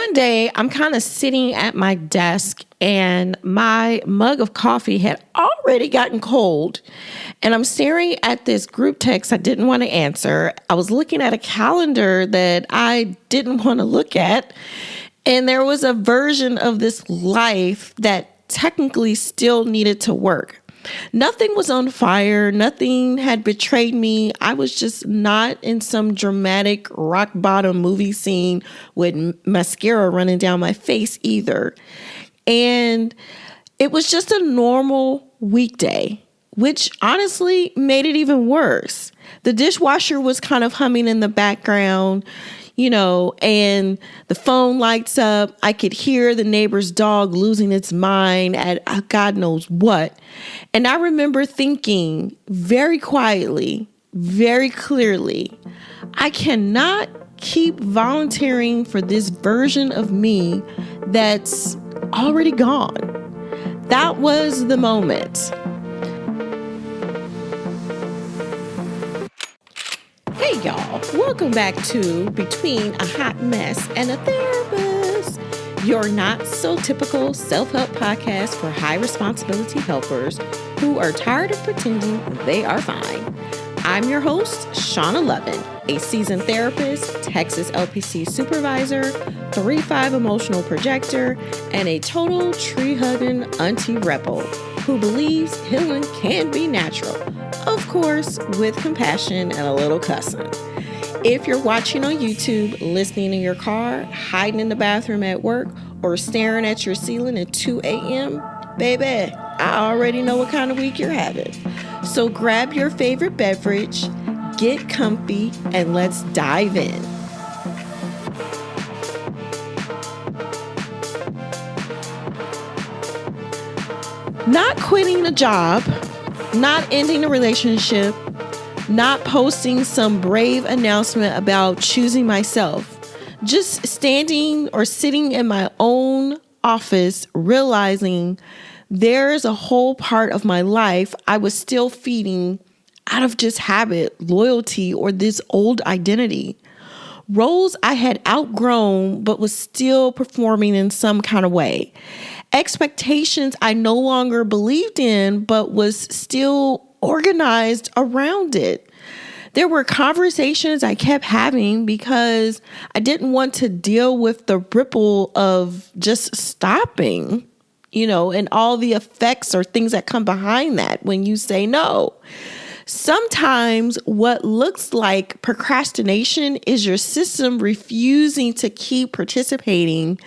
one day I'm kind of sitting at my desk and my mug of coffee had already gotten cold. And I'm staring at this group text I didn't want to answer. I was looking at a calendar that I didn't want to look at. And there was a version of this life that technically still needed to work. Nothing was on fire. Nothing had betrayed me. I was just not in some dramatic rock bottom movie scene with mascara running down my face either. And it was just a normal weekday, which honestly made it even worse. The dishwasher was kind of humming in the background, and the phone lights up. I could hear the neighbor's dog losing its mind at God knows what. And I remember thinking very quietly, very clearly, I cannot keep volunteering for this version of me that's already gone. That was the moment. Hey y'all, welcome back to Between a Hot Mess and a Therapist, your not so typical self-help podcast for high responsibility helpers who are tired of pretending they are fine. I'm your host, Shauna Lovin, a seasoned therapist, Texas LPC supervisor, 3-5 emotional projector, and a total tree-hugging auntie rebel who believes healing can be natural. Of course, with compassion and a little cussing. If you're watching on YouTube, listening in your car, hiding in the bathroom at work, or staring at your ceiling at 2 a.m., baby, I already know what kind of week you're having. So grab your favorite beverage, get comfy, and let's dive in. Not quitting a job, not ending a relationship, not posting some brave announcement about choosing myself. Just standing or sitting in my own office, realizing there's a whole part of my life I was still feeding out of just habit, loyalty, or this old identity. Roles I had outgrown but was still performing in some kind of way. Expectations I no longer believed in but was still organized around it. There were conversations I kept having because I didn't want to deal with the ripple of just stopping, and all the effects or things that come behind that when you say no. Sometimes what looks like procrastination is your system refusing to keep participating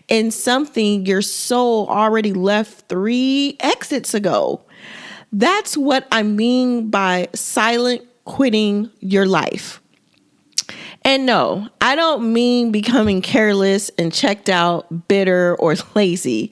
in something your soul already left 3 exits ago. That's what I mean by silent quitting your life. And no, I don't mean becoming careless and checked out, bitter, or lazy.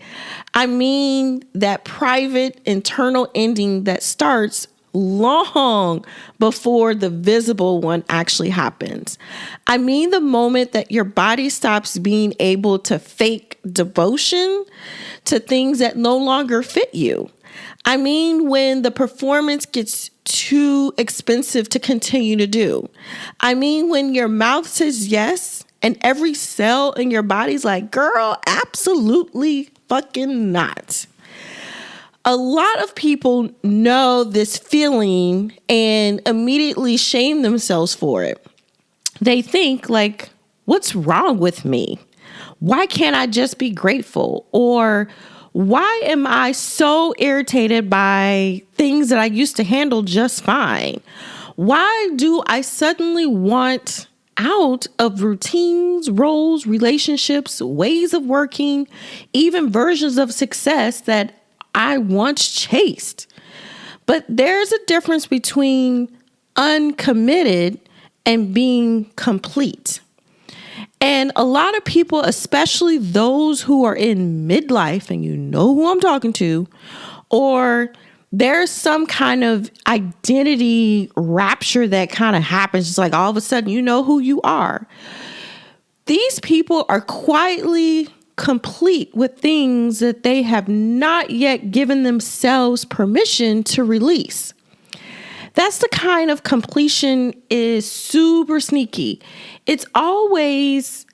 I mean that private internal ending that starts long before the visible one actually happens. I mean the moment that your body stops being able to fake devotion to things that no longer fit you. I mean when the performance gets too expensive to continue to do. I mean when your mouth says yes and every cell in your body's like, girl, absolutely fucking not. A lot of people know this feeling and immediately shame themselves for it. They think like, what's wrong with me? Why can't I just be grateful? Or why am I so irritated by things that I used to handle just fine? Why do I suddenly want out of routines, roles, relationships, ways of working, even versions of success that I once chased? But there's a difference between uncommitted and being complete. And a lot of people, especially those who are in midlife, and you know who I'm talking to, or there's some kind of identity rapture that kind of happens. It's like all of a sudden you know who you are. These people are quietly complete with things that they have not yet given themselves permission to release. That's the kind of completion is super sneaky. It's always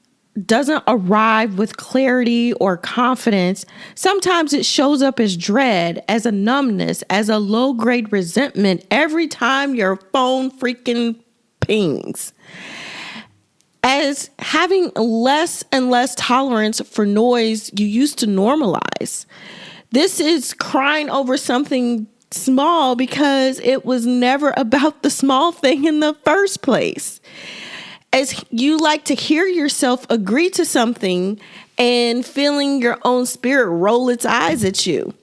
doesn't arrive with clarity or confidence. Sometimes it shows up as dread, as a numbness, as a low-grade resentment every time your phone freaking pings. As having less and less tolerance for noise you used to normalize. This is crying over something small because it was never about the small thing in the first place. As you like to hear yourself agree to something and feeling your own spirit roll its eyes at you.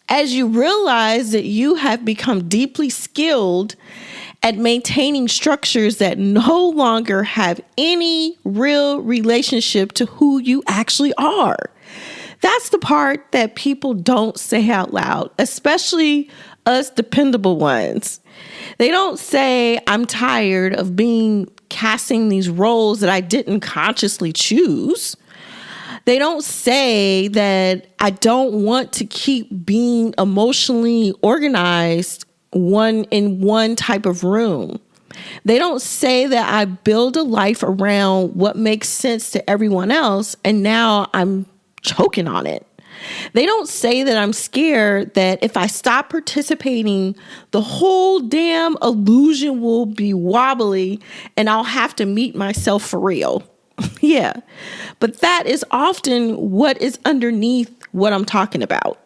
As you realize that you have become deeply skilled at maintaining structures that no longer have any real relationship to who you actually are. That's the part that people don't say out loud, especially us dependable ones. They don't say, I'm tired of casting these roles that I didn't consciously choose. They don't say that I don't want to keep being emotionally organized in one type of room. They don't say that I build a life around what makes sense to everyone else and now I'm choking on it. They don't say that I'm scared that if I stop participating, the whole damn illusion will be wobbly and I'll have to meet myself for real. Yeah, but that is often what is underneath what I'm talking about.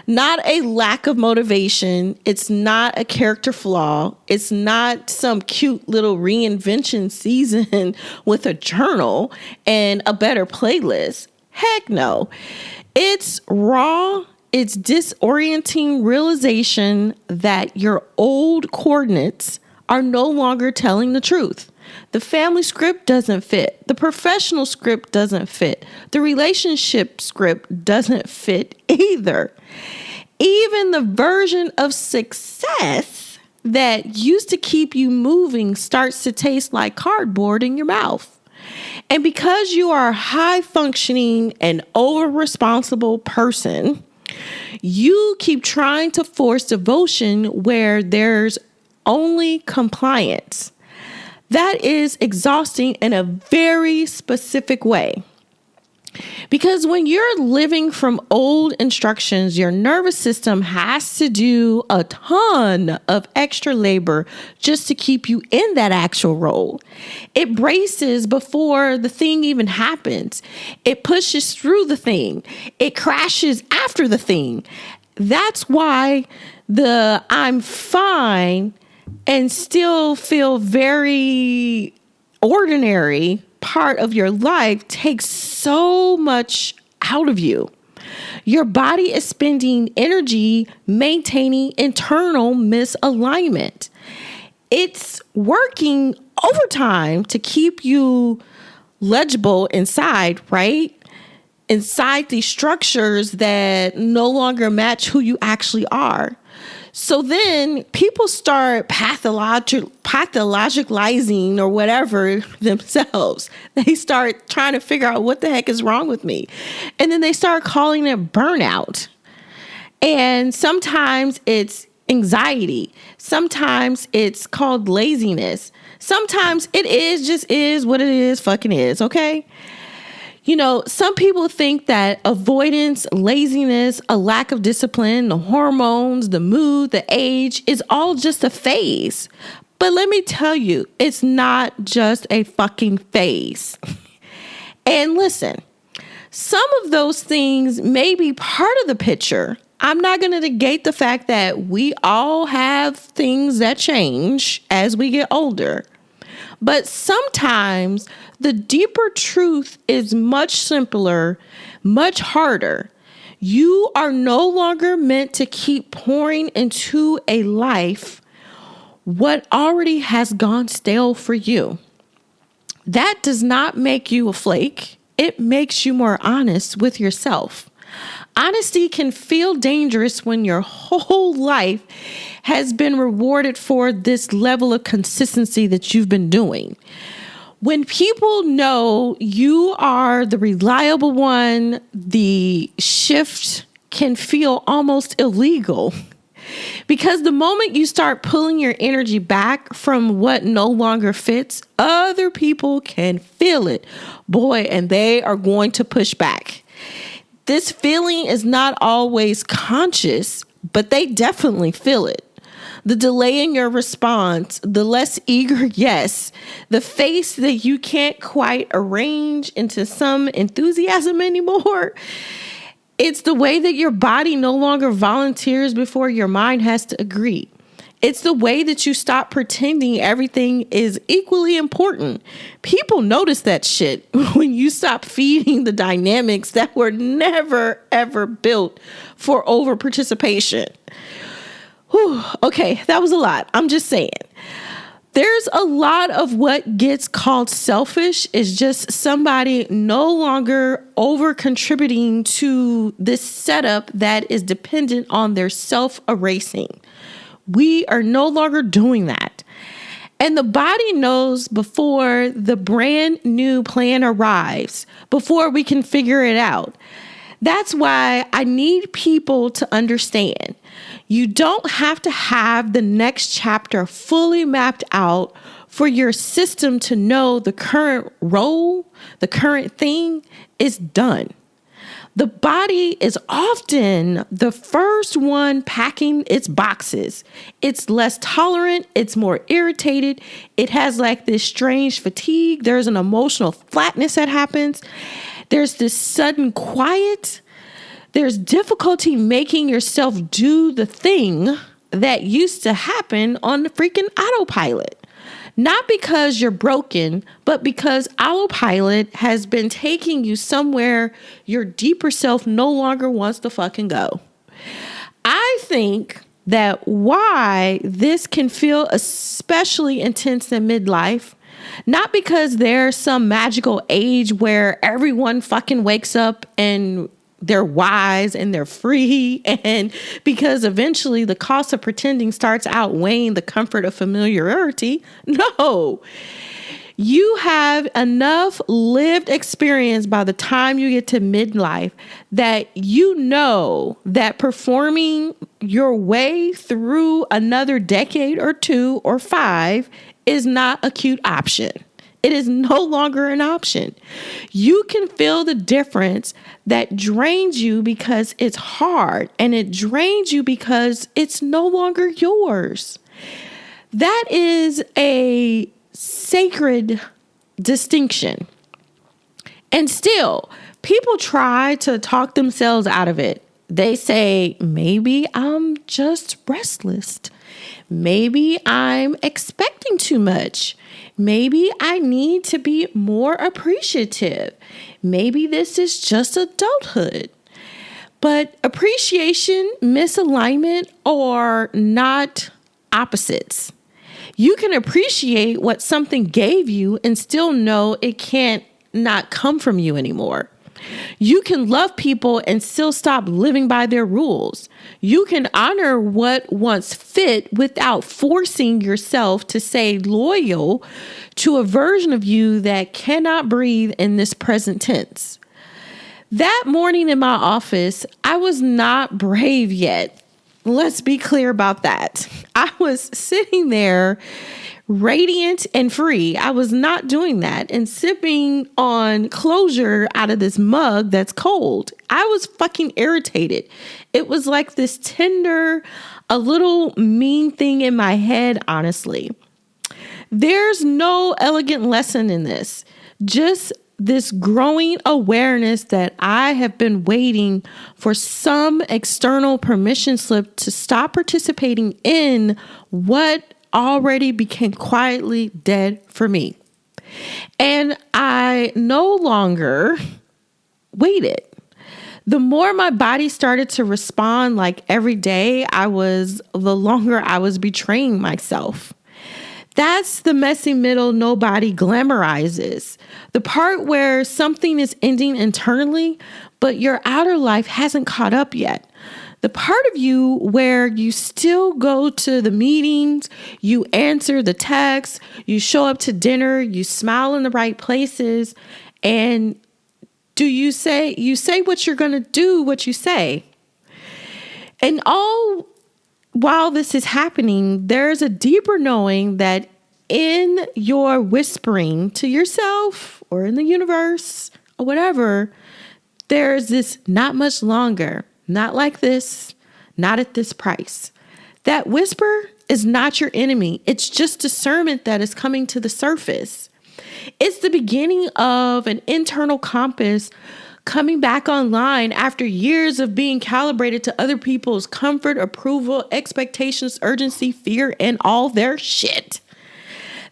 Not a lack of motivation. It's not a character flaw. It's not some cute little reinvention season with a journal and a better playlist. Heck no. It's raw. It's disorienting realization that your old coordinates are no longer telling the truth. The family script doesn't fit. The professional script doesn't fit. The relationship script doesn't fit either. Even the version of success that used to keep you moving starts to taste like cardboard in your mouth. And because you are a high functioning and over responsible person, you keep trying to force devotion where there's only compliance. That is exhausting in a very specific way. Because when you're living from old instructions, your nervous system has to do a ton of extra labor just to keep you in that actual role. It braces before the thing even happens. It pushes through the thing. It crashes after the thing. That's why the I'm fine and still feel very ordinary part of your life takes so much out of you. Your body is spending energy maintaining internal misalignment. It's working overtime to keep you legible inside, right? Inside these structures that no longer match who you actually are. So then people start pathologicalizing or whatever themselves. They start trying to figure out what the heck is wrong with me. And then they start calling it burnout. And sometimes it's anxiety. Sometimes it's called laziness. Sometimes it is what it is, fucking is, okay? You know, some people think that avoidance, laziness, a lack of discipline, the hormones, the mood, the age is all just a phase. But let me tell you, it's not just a fucking phase. And listen, some of those things may be part of the picture. I'm not going to negate the fact that we all have things that change as we get older. But sometimes the deeper truth is much simpler, much harder. You are no longer meant to keep pouring into a life what already has gone stale for you. That does not make you a flake. It makes you more honest with yourself. Honesty can feel dangerous when your whole life has been rewarded for this level of consistency that you've been doing. When people know you are the reliable one, the shift can feel almost illegal. Because the moment you start pulling your energy back from what no longer fits, other people can feel it. Boy, and they are going to push back. This feeling is not always conscious, but they definitely feel it. The delay in your response, the less eager yes, the face that you can't quite arrange into some enthusiasm anymore. It's the way that your body no longer volunteers before your mind has to agree. It's the way that you stop pretending everything is equally important. People notice that shit when you stop feeding the dynamics that were never, ever built for over participation. Whew, okay, that was a lot. I'm just saying. There's a lot of what gets called selfish is just somebody no longer over contributing to this setup that is dependent on their self-erasing. We are no longer doing that. And the body knows before the brand new plan arrives, before we can figure it out. That's why I need people to understand. You don't have to have the next chapter fully mapped out for your system to know the current role, the current thing is done. The body is often the first one packing its boxes. It's less tolerant. It's more irritated. It has like this strange fatigue. There's an emotional flatness that happens. There's this sudden quiet. There's difficulty making yourself do the thing that used to happen on the freaking autopilot. Not because you're broken, but because autopilot has been taking you somewhere your deeper self no longer wants to fucking go. I think that why this can feel especially intense in midlife, not because there's some magical age where everyone fucking wakes up and they're wise and they're free, and because eventually the cost of pretending starts outweighing the comfort of familiarity. No, you have enough lived experience by the time you get to midlife that you know that performing your way through another decade or 2 or 5 is not a cute option. It is no longer an option. You can feel the difference that drains you because it's hard, and it drains you because it's no longer yours. That is a sacred distinction. And still, people try to talk themselves out of it. They say, maybe I'm just restless. Maybe I'm expecting too much. Maybe I need to be more appreciative. Maybe this is just adulthood. But appreciation, misalignment are not opposites. You can appreciate what something gave you and still know it can't not come from you anymore. You can love people and still stop living by their rules. You can honor what once fit without forcing yourself to stay loyal to a version of you that cannot breathe in this present tense. That morning in my office, I was not brave yet. Let's be clear about that. I was sitting there radiant and free. I was not doing that and sipping on closure out of this mug that's cold. I was fucking irritated. It was like this tender, a little mean thing in my head, honestly. There's no elegant lesson in this. Just this growing awareness that I have been waiting for some external permission slip to stop participating in what already became quietly dead for me. And I no longer waited. The more my body started to respond like every day the longer I was betraying myself. That's the messy middle nobody glamorizes. The part where something is ending internally, but your outer life hasn't caught up yet. The part of you where you still go to the meetings, you answer the texts, you show up to dinner, you smile in the right places, and you say what you're going to do, what you say. And all while this is happening, there's a deeper knowing that in your whispering to yourself or in the universe or whatever, there's this not much longer, not like this, not at this price. That whisper is not your enemy. It's just discernment that is coming to the surface. It's the beginning of an internal compass coming back online after years of being calibrated to other people's comfort, approval, expectations, urgency, fear, and all their shit.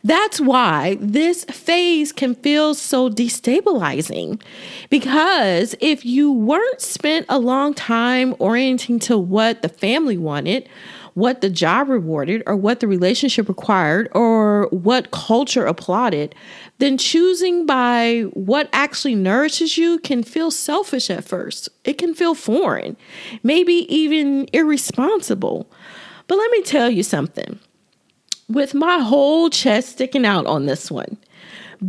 That's why this phase can feel so destabilizing, because if you weren't spent a long time orienting to what the family wanted, what the job rewarded, or what the relationship required, or what culture applauded, then choosing by what actually nourishes you can feel selfish at first. It can feel foreign, maybe even irresponsible. But let me tell you something. With my whole chest sticking out on this one,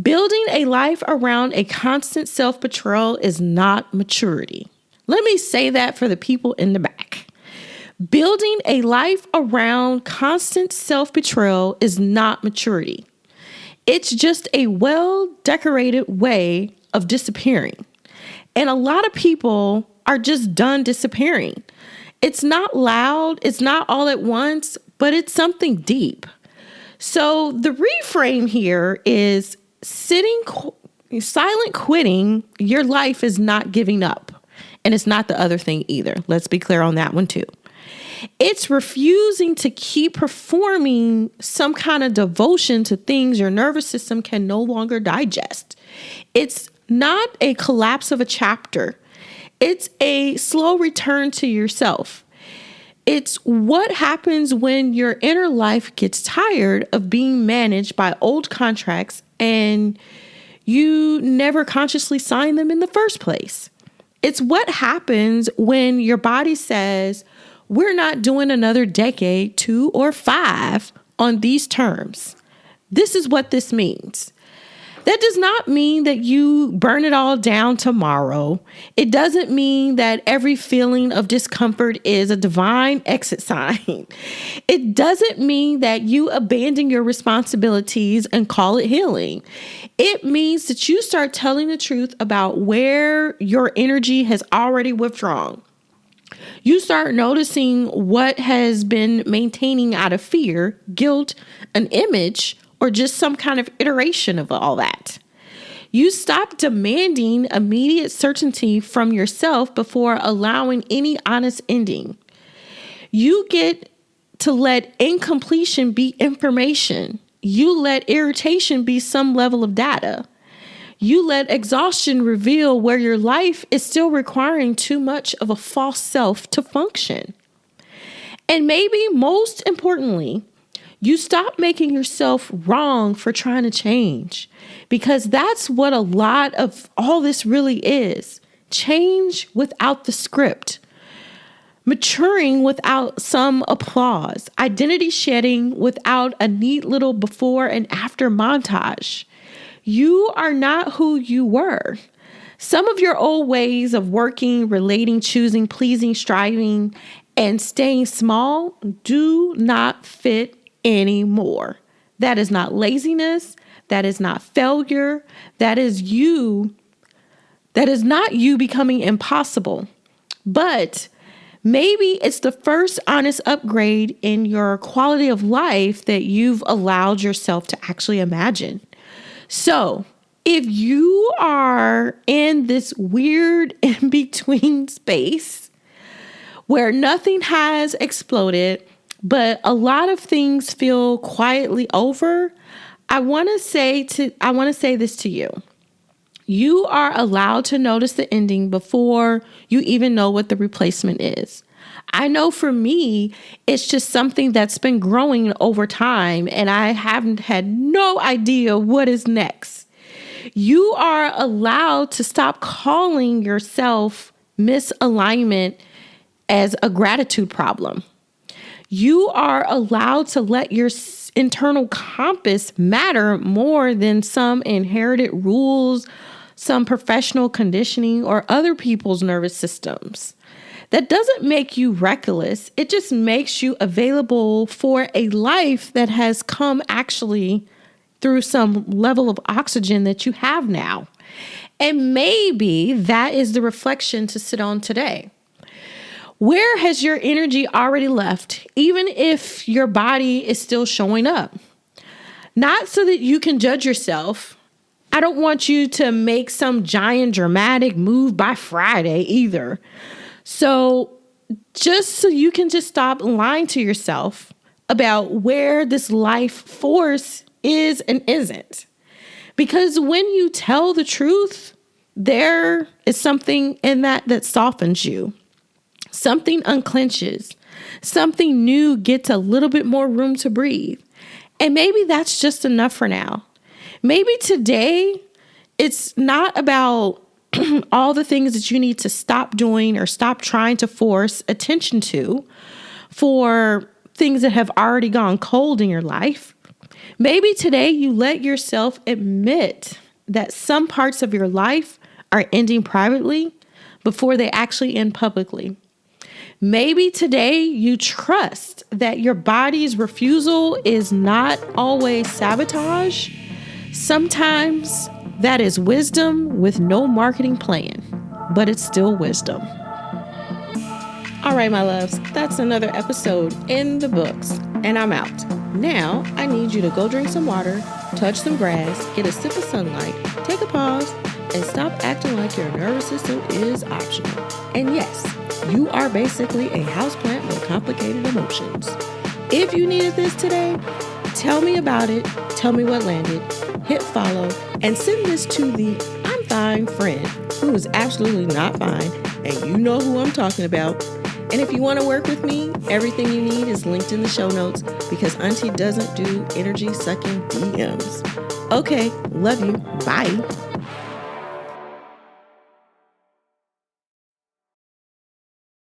building a life around a constant self-betrayal is not maturity. Let me say that for the people in the back. Building a life around constant self-betrayal is not maturity. It's just a well-decorated way of disappearing. And a lot of people are just done disappearing. It's not loud, it's not all at once, but it's something deep. So the reframe here is silent quitting your life is not giving up. And it's not the other thing either. Let's be clear on that one too. It's refusing to keep performing some kind of devotion to things your nervous system can no longer digest. It's not a collapse of a chapter. It's a slow return to yourself. It's what happens when your inner life gets tired of being managed by old contracts and you never consciously signed them in the first place. It's what happens when your body says, we're not doing another decade, 2 or 5 on these terms. This is what this means. That does not mean that you burn it all down tomorrow. It doesn't mean that every feeling of discomfort is a divine exit sign. It doesn't mean that you abandon your responsibilities and call it healing. It means that you start telling the truth about where your energy has already withdrawn. You start noticing what has been maintaining out of fear, guilt, an image, or just some kind of iteration of all that. You stop demanding immediate certainty from yourself before allowing any honest ending. You get to let incompletion be information. You let irritation be some level of data. You let exhaustion reveal where your life is still requiring too much of a false self to function. And maybe most importantly, you stop making yourself wrong for trying to change, because that's what a lot of all this really is. Change without the script, maturing without some applause, identity shedding without a neat little before and after montage. You are not who you were. Some of your old ways of working, relating, choosing, pleasing, striving, and staying small do not fit anymore. That is not laziness. That is not failure. That is you. That is not you becoming impossible. But maybe it's the first honest upgrade in your quality of life that you've allowed yourself to actually imagine. So if you are in this weird in-between space where nothing has exploded, but a lot of things feel quietly over, I want to say this to you. You are allowed to notice the ending before you even know what the replacement is. I know for me, it's just something that's been growing over time, and I haven't had no idea what is next. You are allowed to stop calling yourself misalignment as a gratitude problem. You are allowed to let your internal compass matter more than some inherited rules, some professional conditioning, or other people's nervous systems. That doesn't make you reckless. It just makes you available for a life that has come actually through some level of oxygen that you have now. And maybe that is the reflection to sit on today. Where has your energy already left, even if your body is still showing up? Not so that you can judge yourself. I don't want you to make some giant dramatic move by Friday either. So just so you can just stop lying to yourself about where this life force is and isn't. Because when you tell the truth, there is something in that softens you. Something unclenches. Something new gets a little bit more room to breathe. And maybe that's just enough for now. Maybe today it's not about all the things that you need to stop doing or stop trying to force attention to for things that have already gone cold in your life. Maybe today you let yourself admit that some parts of your life are ending privately before they actually end publicly. Maybe today you trust that your body's refusal is not always sabotage. Sometimes that is wisdom with no marketing plan, but it's still wisdom. All right, my loves, that's another episode in the books, and I'm out. Now, I need you to go drink some water, touch some grass, get a sip of sunlight, take a pause, and stop acting like your nervous system is optional. And yes, you are basically a houseplant with complicated emotions. If you needed this today, tell me about it, tell me what landed, hit follow, and send this to the I'm fine friend who is absolutely not fine, and you know who I'm talking about. And if you want to work with me, everything you need is linked in the show notes because Auntie doesn't do energy sucking DMs. Okay, love you. Bye.